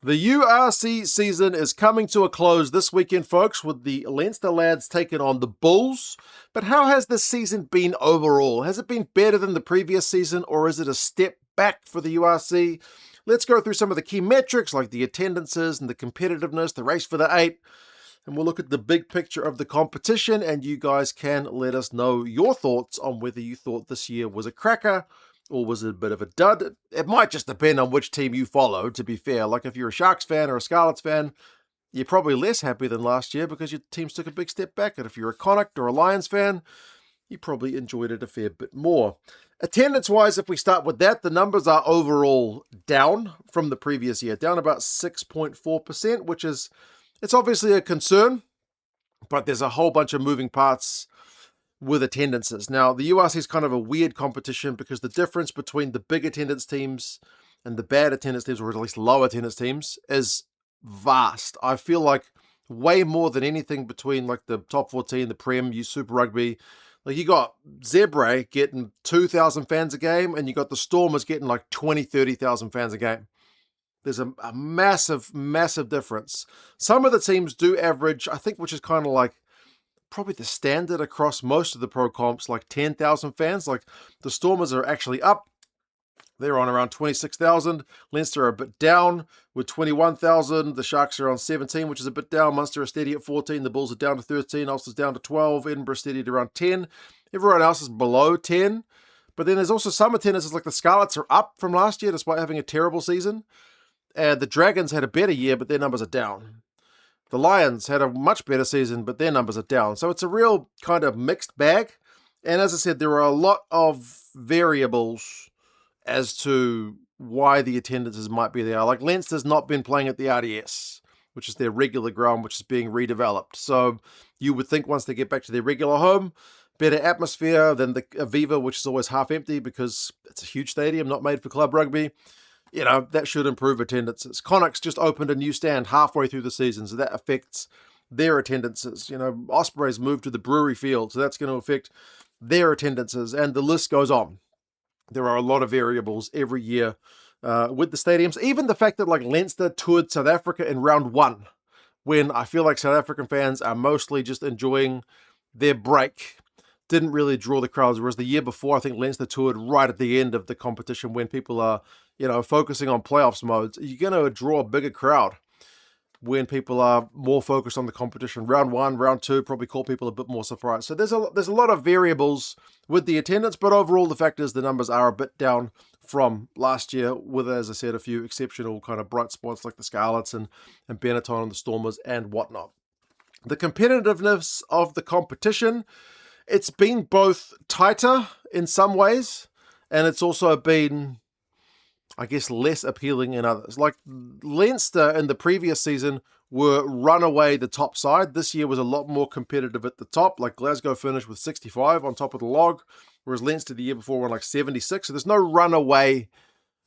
The URC season is coming to a close this weekend, folks, with the Leinster lads taking on the Bulls. But how has this season been overall? Has it been better than the previous season, or is it a step back for the URC? Let's go through some of the key metrics like the attendances and the competitiveness, the race for the eight, and we'll look at the big picture of the competition, and you guys can let us know your thoughts on whether you thought this year was a cracker or was it a bit of a dud? It might just depend on which team you follow, to be fair. Like if you're a Sharks fan or a Scarlets fan, you're probably less happy than last year because your teams took a big step back. And if you're a Connacht or a Lions fan, you probably enjoyed it a fair bit more. Attendance-wise, if we start with that, the numbers are overall down from the previous year, down about 6.4%, which is, it's obviously a concern, but there's a whole bunch of moving parts with attendances. Now, the URC is kind of a weird competition because the difference between the big attendance teams and the bad attendance teams, or at least low attendance teams, is vast. I feel like way more than anything between like the top 14, the Prem, Super Rugby. Like you got Zebra getting 2,000 fans a game, and you got the Stormers getting like 20, 30,000 fans a game. There's a massive, massive difference. Some of the teams do average, I think, which is kind of like probably the standard across most of the pro comps, like 10,000 fans. Like the Stormers are actually up. They're on around 26,000. Leinster are a bit down with 21,000. The Sharks are on 17, which is a bit down. Munster are steady at 14. The Bulls are down to 13. Ulster's down to 12. Edinburgh steady at around 10. Everyone else is below 10. But then there's also some attendances, like the Scarlets are up from last year despite having a terrible season. And the Dragons had a better year, but their numbers are down. The Lions had a much better season, but their numbers are down. So it's a real kind of mixed bag. And as I said, there are a lot of variables as to why the attendances might be there. Like Leinster's not been playing at the RDS, which is their regular ground, which is being redeveloped. So you would think once they get back to their regular home, better atmosphere than the Aviva, which is always half empty because it's a huge stadium, not made for club rugby. You know, that should improve attendances. Connacht's just opened a new stand halfway through the season, so that affects their attendances. You know, Ospreys moved to the Brewery Field, so that's going to affect their attendances, and the list goes on. There are a lot of variables every year with the stadiums. Even the fact that like Leinster toured South Africa in round one, when I feel like South African fans are mostly just enjoying their break, didn't really draw the crowds. Whereas the year before, I think Leinster toured right at the end of the competition when people are, you know, focusing on playoffs modes. You're going to draw a bigger crowd when people are more focused on the competition. Round one, round two, probably caught people a bit more surprised. So there's a lot of variables with the attendance, but overall the fact is the numbers are a bit down from last year with, as I said, a few exceptional kind of bright spots like the Scarlets and Benetton and the Stormers and whatnot. The competitiveness of the competition, it's been both tighter in some ways, and it's also been, I guess, less appealing in others. Like Leinster in the previous season were runaway the top side. This year was a lot more competitive at the top. Like Glasgow finished with 65 on top of the log, whereas Leinster the year before won like 76. So there's no runaway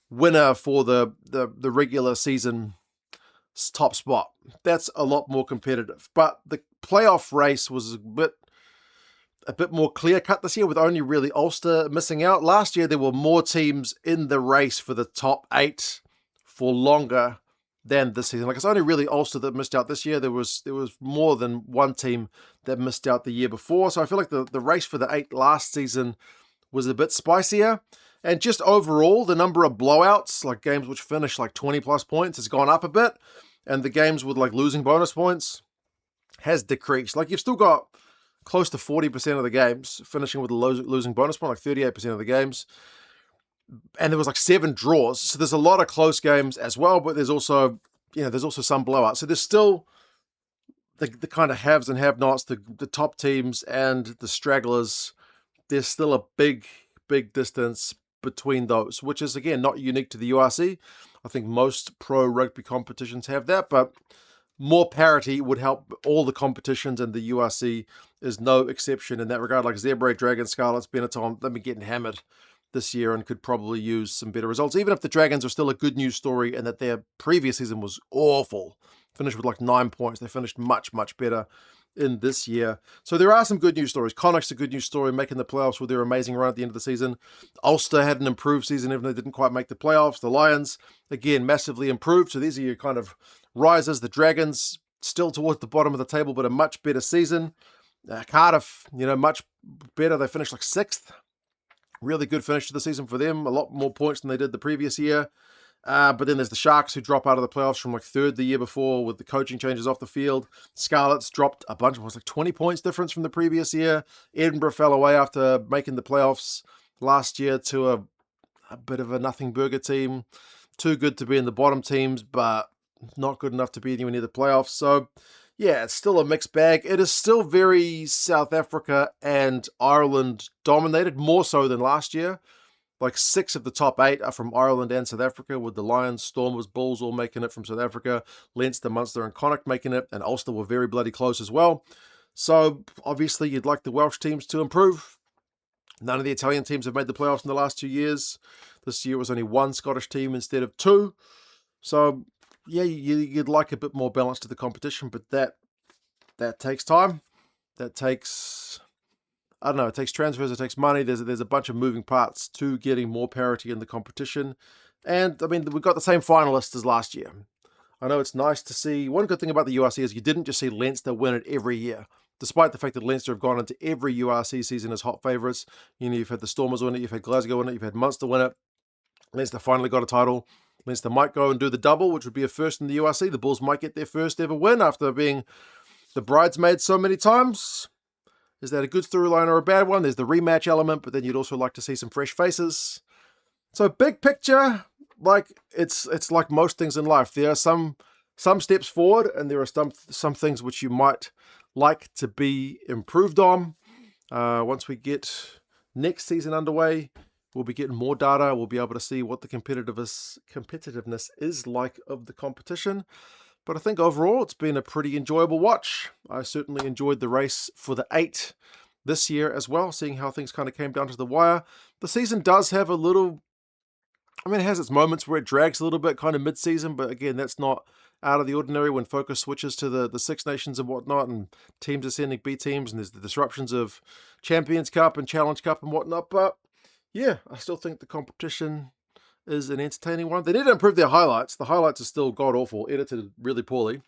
winner for the regular season top spot. That's a lot more competitive. But the playoff race was a bit more clear-cut this year, with only really Ulster missing out. Last year, there were more teams in the race for the top 8 for longer than this season. Like, it's only really Ulster that missed out this year. There was more than one team that missed out the year before. So I feel like the race for the 8 last season was a bit spicier. And just overall, the number of blowouts, like games which finish like 20-plus points, has gone up a bit. And the games with like losing bonus points has decreased. Like, you've still got close to 40% of the games finishing with a losing bonus point, like 38% of the games. And there was like 7 draws. So there's a lot of close games as well, but there's also, you know, there's also some blowouts. So there's still the kind of haves and have-nots, the top teams and the stragglers. There's still a big, big distance between those, which is, again, not unique to the URC. I think most pro rugby competitions have that, but more parity would help all the competitions, and the URC is no exception in that regard. Like Zebra, Dragons, Scarlets, Benetton, they've been getting hammered this year and could probably use some better results, even if the Dragons are still a good news story and that their previous season was awful. Finished with like 9 points. They finished much, much better in this year. So there are some good news stories. Connacht's a good news story, making the playoffs with their amazing run at the end of the season. Ulster had an improved season, even though they didn't quite make the playoffs. The Lions, again, massively improved. So these are your kind of risers. The Dragons, still towards the bottom of the table, but a much better season. Cardiff, much better. They finished like 6th. Really good finish to the season for them. A lot more points than they did the previous year. But then there's the Sharks, who drop out of the playoffs from like 3rd the year before with the coaching changes off the field. Scarlets dropped a bunch. It was like 20 points difference from the previous year. Edinburgh fell away after making the playoffs last year to a bit of a nothing burger team. Too good to be in the bottom teams, but not good enough to be anywhere near the playoffs. So yeah, it's still a mixed bag. It is still very South Africa and Ireland dominated, more so than last year. Like 6 of the top 8 are from Ireland and South Africa, with the Lions, Stormers, Bulls all making it from South Africa, Leinster, Munster and Connacht making it, and Ulster were very bloody close as well. So obviously you'd like the Welsh teams to improve. None of the Italian teams have made the playoffs in the last 2 years. This year it was only 1 Scottish team instead of 2. So yeah, you'd like a bit more balance to the competition, but that takes time. That takes, I don't know, it takes transfers, it takes money. There's a bunch of moving parts to getting more parity in the competition. And I mean, we've got the same finalists as last year. I know it's nice to see. One good thing about the URC is you didn't just see Leinster win it every year. Despite the fact that Leinster have gone into every URC season as hot favourites. You've had the Stormers win it, you've had Glasgow win it, you've had Munster win it. Leinster finally got a title. Leinster might go and do the double, which would be a first in the URC. The Bulls might get their first ever win after being the bridesmaids so many times. Is that a good storyline or a bad one? There's the rematch element, but then you'd also like to see some fresh faces. So big picture, like it's like most things in life. There are some steps forward, and there are some things which you might like to be improved on. Once we get next season underway, we'll be getting more data. We'll be able to see what the competitiveness is like of the competition. But I think overall it's been a pretty enjoyable watch. I certainly enjoyed the race for the 8 this year as well, seeing how things kind of came down to the wire. The season does have a little, it has its moments where it drags a little bit kind of mid-season, but again, that's not out of the ordinary when focus switches to the Six Nations and whatnot, and teams are sending B teams, and there's the disruptions of Champions Cup and Challenge Cup and whatnot. But yeah, I still think the competition is an entertaining one. They need to improve their highlights. The highlights are still god-awful, edited really poorly.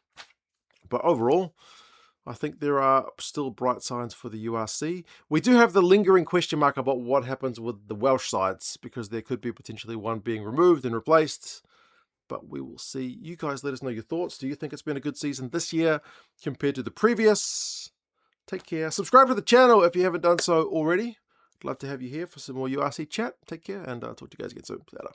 But overall, I think there are still bright signs for the URC. We do have the lingering question mark about what happens with the Welsh sides, because there could be potentially one being removed and replaced. But we will see. You guys let us know your thoughts. Do you think it's been a good season this year compared to the previous? Take care. Subscribe to the channel if you haven't done so already. I'd love to have you here for some more URC chat. Take care, and I'll talk to you guys again soon. Later.